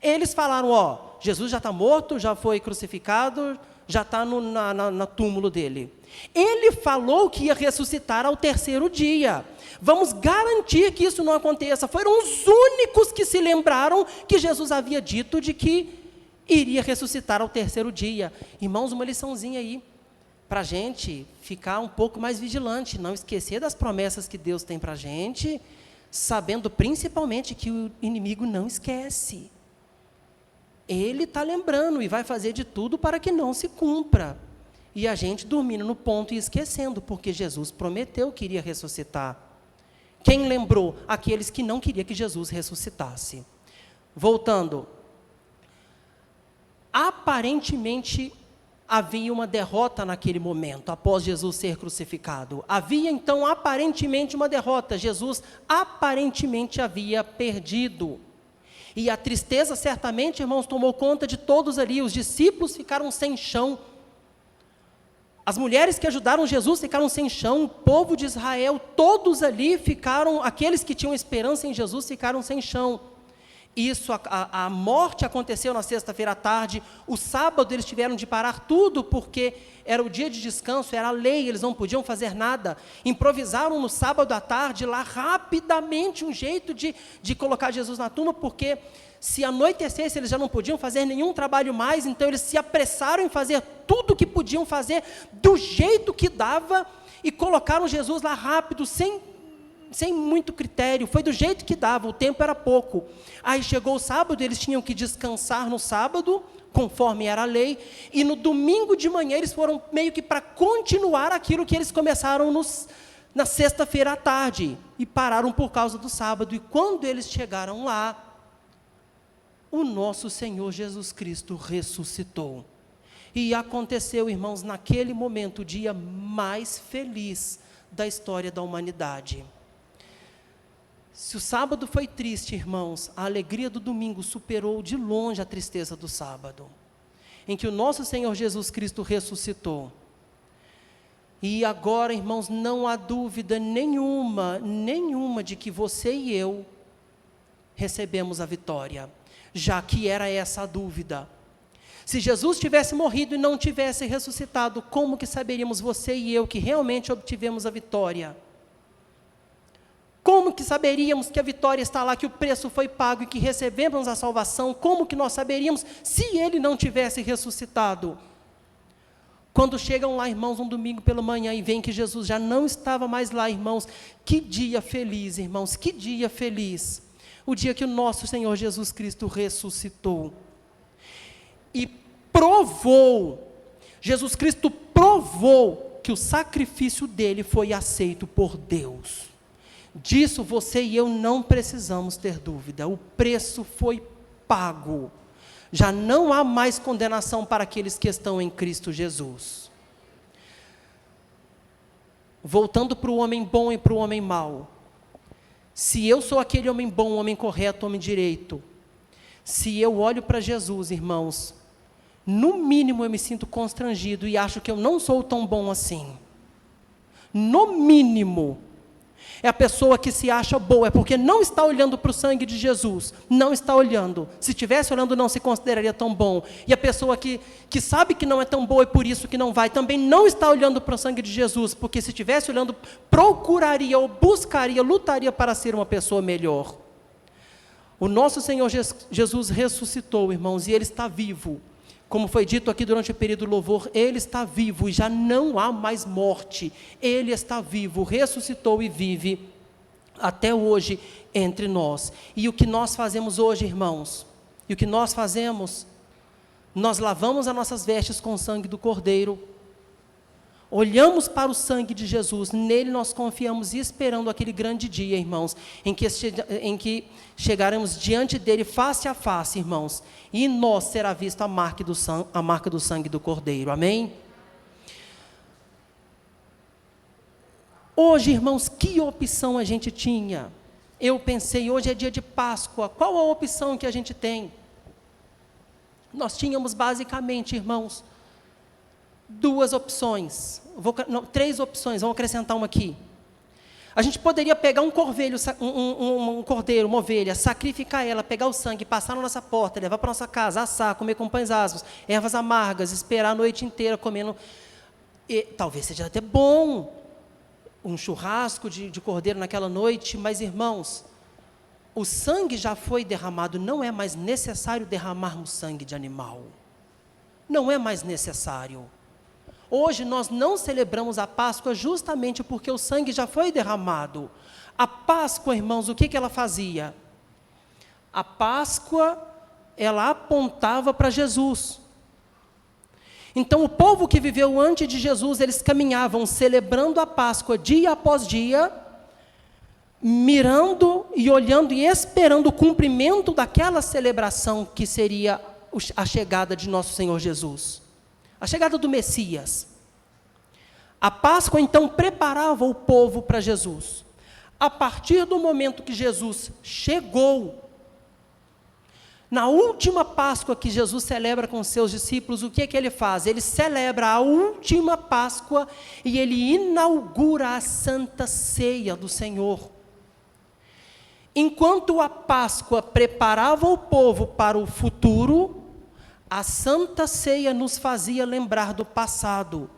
Eles falaram: Jesus já está morto, já foi crucificado, já está no túmulo dele. Ele falou que ia ressuscitar ao terceiro dia. Vamos garantir que isso não aconteça. Foram os únicos que se lembraram que Jesus havia dito de que iria ressuscitar ao terceiro dia. Irmãos, uma liçãozinha aí, para a gente ficar um pouco mais vigilante, não esquecer das promessas que Deus tem para a gente, sabendo principalmente que o inimigo não esquece. Ele está lembrando e vai fazer de tudo para que não se cumpra. E a gente dormindo no ponto e esquecendo, porque Jesus prometeu que iria ressuscitar. Quem lembrou? Aqueles que não queriam que Jesus ressuscitasse. Voltando. Aparentemente, havia uma derrota naquele momento, após Jesus ser crucificado. Havia, então, aparentemente uma derrota. Jesus, aparentemente, havia perdido. E a tristeza, certamente, irmãos, tomou conta de todos ali. Os discípulos ficaram sem chão. As mulheres que ajudaram Jesus ficaram sem chão. O povo de Israel, todos ali ficaram, aqueles que tinham esperança em Jesus, ficaram sem chão. Isso, a morte aconteceu na sexta-feira à tarde. O sábado eles tiveram de parar tudo, porque era o dia de descanso, era a lei, eles não podiam fazer nada. Improvisaram no sábado à tarde, lá rapidamente, um jeito de colocar Jesus na tumba, porque se anoitecesse, eles já não podiam fazer nenhum trabalho mais, então eles se apressaram em fazer tudo o que podiam fazer, do jeito que dava, e colocaram Jesus lá rápido, sem muito critério, foi do jeito que dava, o tempo era pouco. Aí chegou o sábado, eles tinham que descansar no sábado, conforme era a lei, e no domingo de manhã eles foram meio que para continuar aquilo que eles começaram na sexta-feira à tarde, e pararam por causa do sábado. E quando eles chegaram lá, o nosso Senhor Jesus Cristo ressuscitou. E aconteceu, irmãos, naquele momento, o dia mais feliz da história da humanidade. Se o sábado foi triste, irmãos, a alegria do domingo superou de longe a tristeza do sábado, em que o nosso Senhor Jesus Cristo ressuscitou. E agora, irmãos, não há dúvida nenhuma de que você e eu recebemos a vitória, já que era essa a dúvida. Se Jesus tivesse morrido e não tivesse ressuscitado, como que saberíamos, você e eu, que realmente obtivemos a vitória? Como que saberíamos que a vitória está lá, que o preço foi pago e que recebemos a salvação? Como que nós saberíamos se ele não tivesse ressuscitado? Quando chegam lá, irmãos, um domingo pela manhã e veem que Jesus já não estava mais lá, irmãos, que dia feliz, irmãos, que dia feliz. O dia que o nosso Senhor Jesus Cristo ressuscitou. E Jesus Cristo provou que o sacrifício dele foi aceito por Deus. Disso você e eu não precisamos ter dúvida. O preço foi pago. Já não há mais condenação para aqueles que estão em Cristo Jesus. Voltando para o homem bom e para o homem mau. Se eu sou aquele homem bom, homem correto, homem direito, se eu olho para Jesus, irmãos, no mínimo eu me sinto constrangido e acho que eu não sou tão bom assim. No mínimo. É a pessoa que se acha boa, é porque não está olhando para o sangue de Jesus, não está olhando. Se estivesse olhando, não se consideraria tão bom. E a pessoa que sabe que não é tão boa e por isso que não vai, também não está olhando para o sangue de Jesus, porque se estivesse olhando, procuraria ou buscaria, lutaria para ser uma pessoa melhor. O nosso Senhor Jesus ressuscitou, irmãos, e Ele está vivo. Como foi dito aqui durante o período do louvor, Ele está vivo e já não há mais morte. Ele está vivo, ressuscitou e vive até hoje entre nós. E o que nós fazemos hoje, irmãos? E o que nós fazemos? Nós lavamos as nossas vestes com o sangue do Cordeiro, olhamos para o sangue de Jesus, nele nós confiamos e esperando aquele grande dia, irmãos, em que chegaremos diante dele face a face, irmãos, e em nós será vista a marca do sangue do Cordeiro, amém? Hoje, irmãos, que opção a gente tinha? Eu pensei, hoje é dia de Páscoa, qual a opção que a gente tem? Nós tínhamos basicamente, irmãos, três opções, vamos acrescentar uma aqui. A gente poderia pegar um cordeiro, uma ovelha, sacrificar ela, pegar o sangue, passar na nossa porta, levar para a nossa casa, assar, comer com pães asmos, ervas amargas, esperar a noite inteira comendo. E, talvez seja até bom um churrasco de cordeiro naquela noite, mas, irmãos, o sangue já foi derramado, não é mais necessário derramarmos sangue de animal. Não é mais necessário. Hoje nós não celebramos a Páscoa justamente porque o sangue já foi derramado. A Páscoa, irmãos, o que ela fazia? A Páscoa, ela apontava para Jesus. Então o povo que viveu antes de Jesus, eles caminhavam celebrando a Páscoa dia após dia, mirando e olhando e esperando o cumprimento daquela celebração que seria a chegada de nosso Senhor Jesus, a chegada do Messias. A Páscoa então preparava o povo para Jesus. A partir do momento que Jesus chegou, na última Páscoa que Jesus celebra com seus discípulos, o que é que ele faz? Ele celebra a última Páscoa e ele inaugura a Santa Ceia do Senhor. Enquanto a Páscoa preparava o povo para o futuro, a Santa Ceia nos fazia lembrar do passado.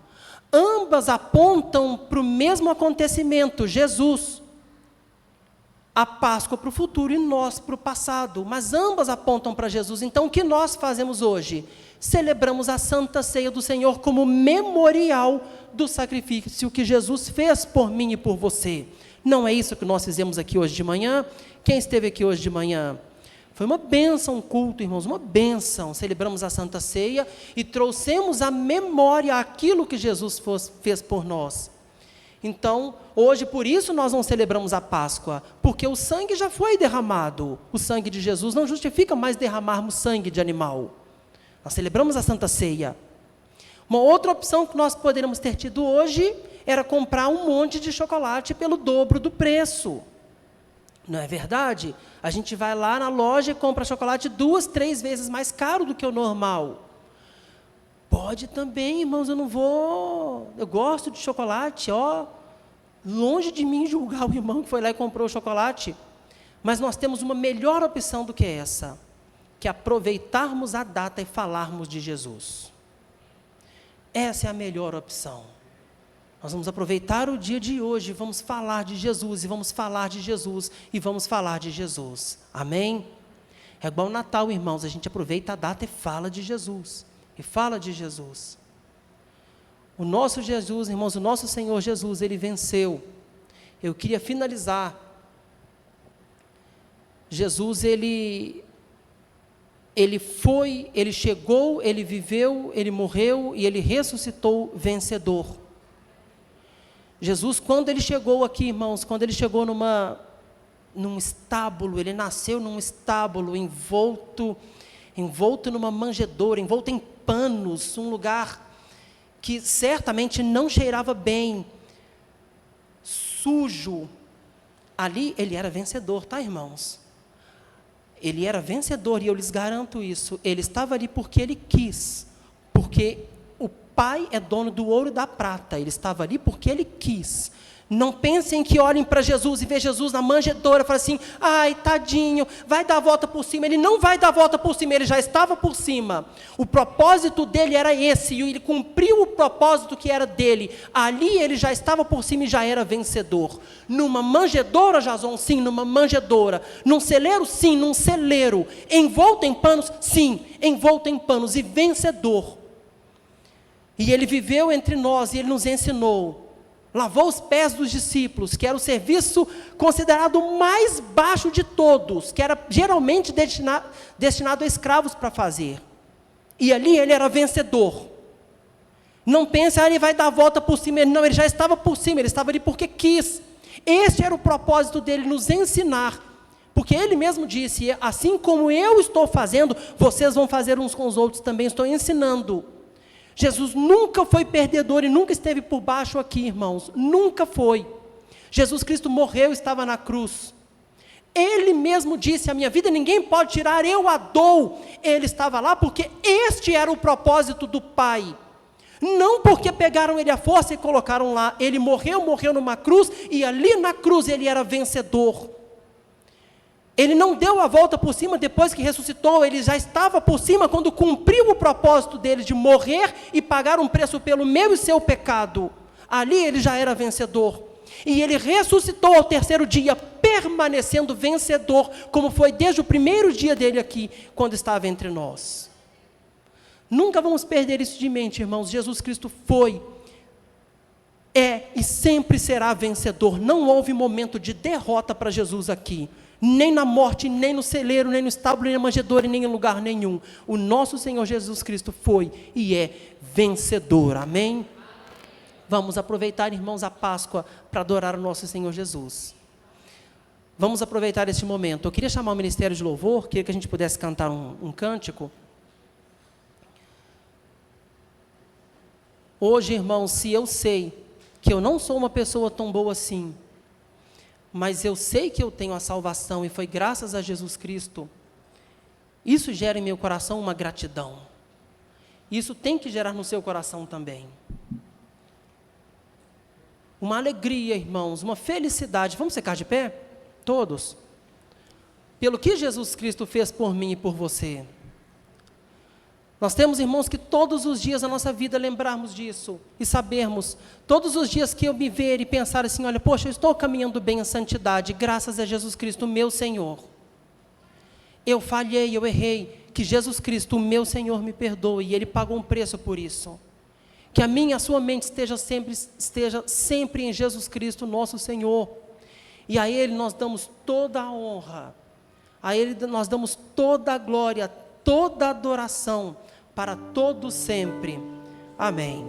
Ambas apontam para o mesmo acontecimento, Jesus. A Páscoa para o futuro e nós para o passado, mas ambas apontam para Jesus. Então, o que nós fazemos hoje? Celebramos a Santa Ceia do Senhor como memorial do sacrifício que Jesus fez por mim e por você. Não é isso que nós fizemos aqui hoje de manhã? Quem esteve aqui hoje de manhã? Foi uma bênção o culto, irmãos, uma bênção. Celebramos a Santa Ceia e trouxemos à memória aquilo que Jesus fez por nós. Então, hoje, por isso nós não celebramos a Páscoa, porque o sangue já foi derramado. O sangue de Jesus não justifica mais derramarmos sangue de animal. Nós celebramos a Santa Ceia. Uma outra opção que nós poderíamos ter tido hoje era comprar um monte de chocolate pelo dobro do preço. Não é verdade? A gente vai lá na loja e compra chocolate 2, 3 vezes mais caro do que o normal. Pode também, irmãos, eu gosto de chocolate, longe de mim julgar o irmão que foi lá e comprou o chocolate, mas nós temos uma melhor opção do que essa, que é aproveitarmos a data e falarmos de Jesus. Essa é a melhor opção. Nós vamos aproveitar o dia de hoje, vamos falar de Jesus, e vamos falar de Jesus, e vamos falar de Jesus. Amém? É igual o Natal, irmãos, a gente aproveita a data e fala de Jesus. E fala de Jesus. O nosso Jesus, irmãos, o nosso Senhor Jesus, Ele venceu. Eu queria finalizar. Jesus, Ele chegou, Ele viveu, Ele morreu e Ele ressuscitou vencedor. Jesus, quando Ele chegou aqui, irmãos, quando Ele chegou num estábulo, Ele nasceu num estábulo envolto numa manjedoura, envolto em panos, um lugar que certamente não cheirava bem, sujo. Ali Ele era vencedor, tá, irmãos? Ele era vencedor, e eu lhes garanto isso. Ele estava ali porque Ele quis, porque o Pai é dono do ouro e da prata. Ele estava ali porque Ele quis. Não pensem que olhem para Jesus e vê Jesus na manjedoura e falem assim, ai, tadinho, vai dar a volta por cima. Ele não vai dar a volta por cima, ele já estava por cima. O propósito dele era esse, e ele cumpriu o propósito que era dele. Ali ele já estava por cima e já era vencedor. Numa manjedoura, Jason? Sim, numa manjedoura. Num celeiro? Sim, num celeiro. Envolto em panos? Sim, envolto em panos e vencedor. E ele viveu entre nós e ele nos ensinou. Lavou os pés dos discípulos, que era o serviço considerado mais baixo de todos, que era geralmente destinado a escravos para fazer. E ali ele era vencedor. Não pense, ele vai dar a volta por cima. Não, ele já estava por cima, ele estava ali porque quis. Este era o propósito dele, nos ensinar. Porque ele mesmo disse, assim como eu estou fazendo, vocês vão fazer uns com os outros também, estou ensinando. Jesus nunca foi perdedor e nunca esteve por baixo aqui, irmãos. Nunca foi. Jesus Cristo morreu, estava na cruz. Ele mesmo disse, a minha vida ninguém pode tirar, eu a dou. Ele estava lá porque este era o propósito do Pai. Não porque pegaram ele à força e colocaram lá. Ele morreu numa cruz, e ali na cruz ele era vencedor. Ele não deu a volta por cima depois que ressuscitou, ele já estava por cima quando cumpriu o propósito dele de morrer e pagar um preço pelo meu e seu pecado. Ali ele já era vencedor. E ele ressuscitou ao terceiro dia, permanecendo vencedor, como foi desde o primeiro dia dele aqui, quando estava entre nós. Nunca vamos perder isso de mente, irmãos. Jesus Cristo foi, é e sempre será vencedor. Não houve momento de derrota para Jesus aqui. Nem na morte, nem no celeiro, nem no estábulo, nem na manjedoura, nem em lugar nenhum. O nosso Senhor Jesus Cristo foi e é vencedor. Amém? Vamos aproveitar, irmãos, a Páscoa para adorar o nosso Senhor Jesus. Vamos aproveitar este momento. Eu queria chamar o Ministério de Louvor, queria que a gente pudesse cantar um cântico. Hoje, irmãos, se eu sei que eu não sou uma pessoa tão boa assim, mas eu sei que eu tenho a salvação e foi graças a Jesus Cristo, isso gera em meu coração uma gratidão. Isso tem que gerar no seu coração também. Uma alegria, irmãos, uma felicidade. Vamos ficar de pé? Todos. Pelo que Jesus Cristo fez por mim e por você. Nós temos, irmãos, que todos os dias da nossa vida lembrarmos disso e sabermos, todos os dias que eu me ver e pensar assim, olha, poxa, eu estou caminhando bem em santidade, graças a Jesus Cristo, meu Senhor. Eu falhei, eu errei, que Jesus Cristo, o meu Senhor, me perdoe, e Ele pagou um preço por isso. Que a minha e a sua mente esteja sempre em Jesus Cristo, nosso Senhor. E a Ele nós damos toda a honra, a Ele nós damos toda a glória, toda a adoração, para todo sempre. Amém.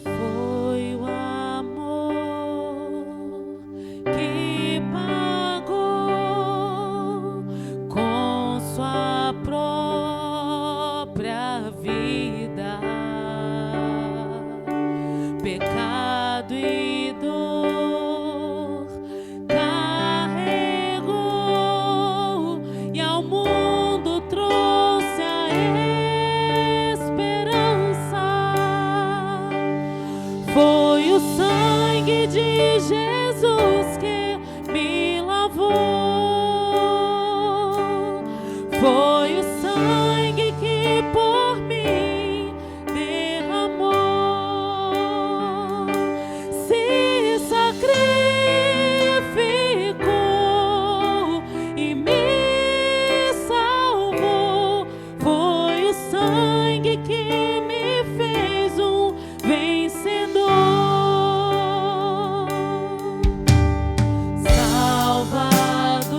Foi o amor que pagou com sua própria vida. Pecado e dor carregou e ao mundo trouxe a esperança. Foi o sangue de Jesus que me lavou. Foi o sangue que por mim derramou. Se sacrificou e me salvou. Foi o sangue que me fez um vencedor. Salvador.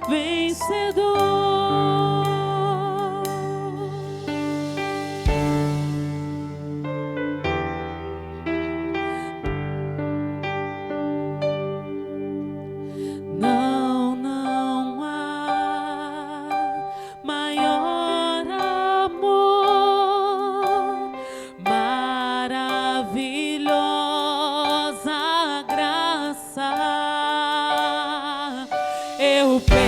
vencedor. Não, não há maior amor, maravilhosa graça. Eu pecador,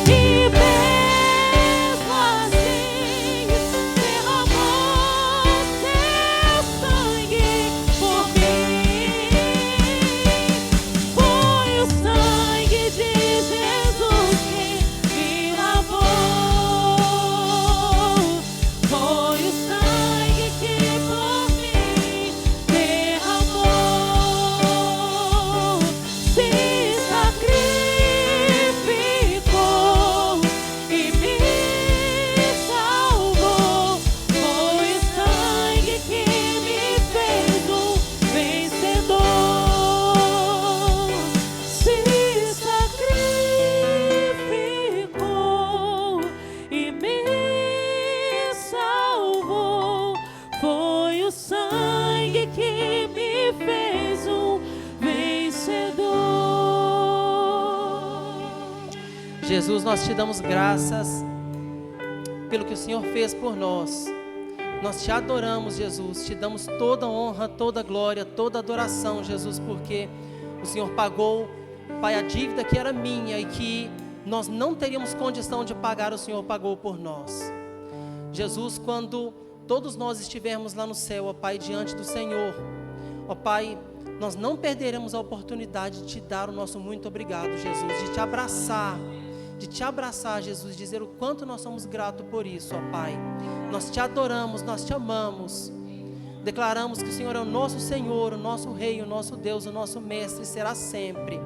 e mesmo assim derramou seu sangue por mim. Foi o sangue de Jesus que me lavou. Foi o sangue que por mim derramou. Se sacrificou e me salvou. Foi o sangue que me fez um vencedor. Se sacrificou e me salvou. Foi o sangue que me fez um vencedor. Jesus, nós te damos graças pelo que o Senhor fez por nós. Nós te adoramos, Jesus, te damos toda honra, toda glória, toda adoração, Jesus, porque o Senhor pagou, Pai, a dívida que era minha e que nós não teríamos condição de pagar, o Senhor pagou por nós. Jesus, quando todos nós estivermos lá no céu, ó Pai, diante do Senhor, ó Pai, nós não perderemos a oportunidade de te dar o nosso muito obrigado, Jesus, de te abraçar, Jesus, dizer o quanto nós somos gratos por isso, ó Pai. Nós te adoramos, nós te amamos. Declaramos que o Senhor é o nosso Senhor, o nosso Rei, o nosso Deus, o nosso Mestre, será sempre.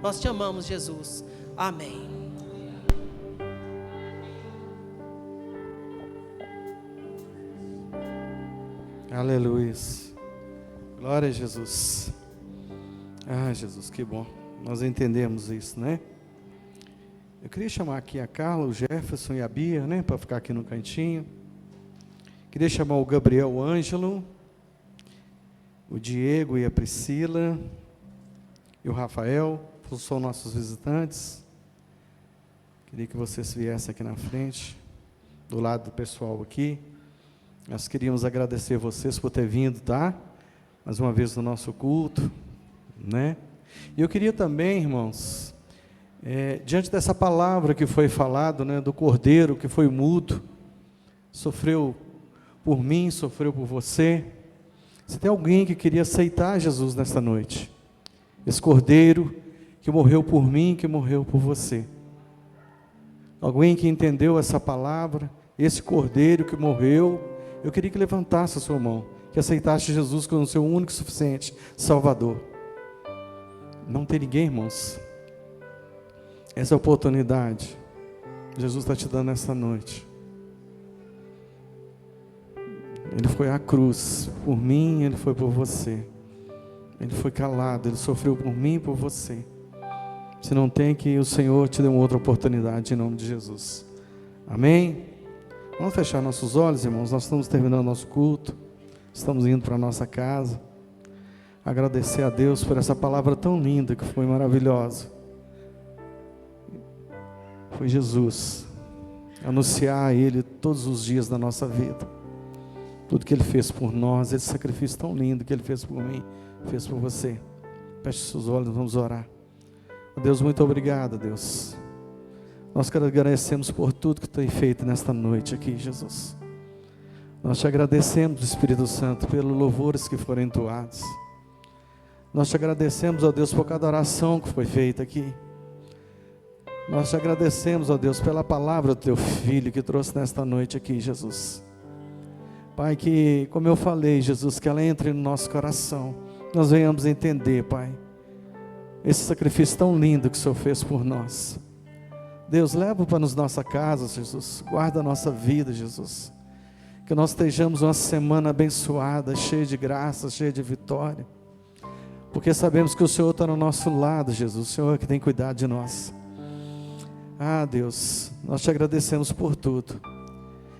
Nós te amamos, Jesus. Amém. Aleluia. Glória a Jesus. Ah, Jesus, que bom. Nós entendemos isso, né? Eu queria chamar aqui a Carla, o Jefferson e a Bia, né? Para ficar aqui no cantinho. Queria chamar o Gabriel, o Ângelo, o Diego e a Priscila, e o Rafael, são nossos visitantes. Queria que vocês viessem aqui na frente, do lado do pessoal aqui. Nós queríamos agradecer vocês por ter vindo, tá? Mais uma vez no nosso culto, né? E eu queria também, irmãos, diante dessa palavra que foi falado, né, do Cordeiro que foi mudo, sofreu por mim, sofreu por você. Se tem alguém que queria aceitar Jesus nesta noite, esse Cordeiro que morreu por mim, que morreu por você, alguém que entendeu essa palavra, esse Cordeiro que morreu, eu queria que levantasse a sua mão, que aceitasse Jesus como seu único e suficiente Salvador. Não tem ninguém, irmãos? Essa oportunidade Jesus está te dando nessa noite. Ele foi à cruz por mim, Ele foi por você. Ele foi calado, Ele sofreu por mim e por você. Se não tem, que o Senhor te dê uma outra oportunidade em nome de Jesus. Amém? Vamos fechar nossos olhos, irmãos. Nós estamos terminando nosso culto. Estamos indo para a nossa casa. Agradecer a Deus por essa palavra tão linda, que foi maravilhosa. Foi Jesus. Anunciar a Ele todos os dias da nossa vida. Tudo que Ele fez por nós, esse sacrifício tão lindo que Ele fez por mim, fez por você. Feche seus olhos, vamos orar. Deus, muito obrigado, Deus. Nós agradecemos por tudo que tem feito nesta noite aqui, Jesus. Nós te agradecemos, Espírito Santo, pelos louvores que foram entoados. Nós te agradecemos, ó Deus, por cada oração que foi feita aqui. Nós te agradecemos, ó Deus, pela palavra do Teu Filho que trouxe nesta noite aqui, Jesus. Pai, que, como eu falei, Jesus, que ela entre no nosso coração. Nós venhamos entender, Pai, esse sacrifício tão lindo que o Senhor fez por nós. Deus, leva para nos nossa casa, Jesus. Guarda a nossa vida, Jesus. Que nós estejamos uma semana abençoada, cheia de graça, cheia de vitória. porque sabemos que o Senhor está no nosso lado, Jesus, o Senhor que tem cuidado de nós. Ah, Deus, nós te agradecemos por tudo.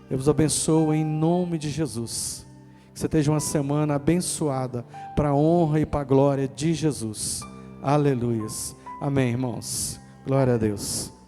Eu vos abençoo em nome de Jesus. Que você esteja uma semana abençoada, para a honra e para a glória de Jesus. Aleluias. Amém, irmãos. Glória a Deus.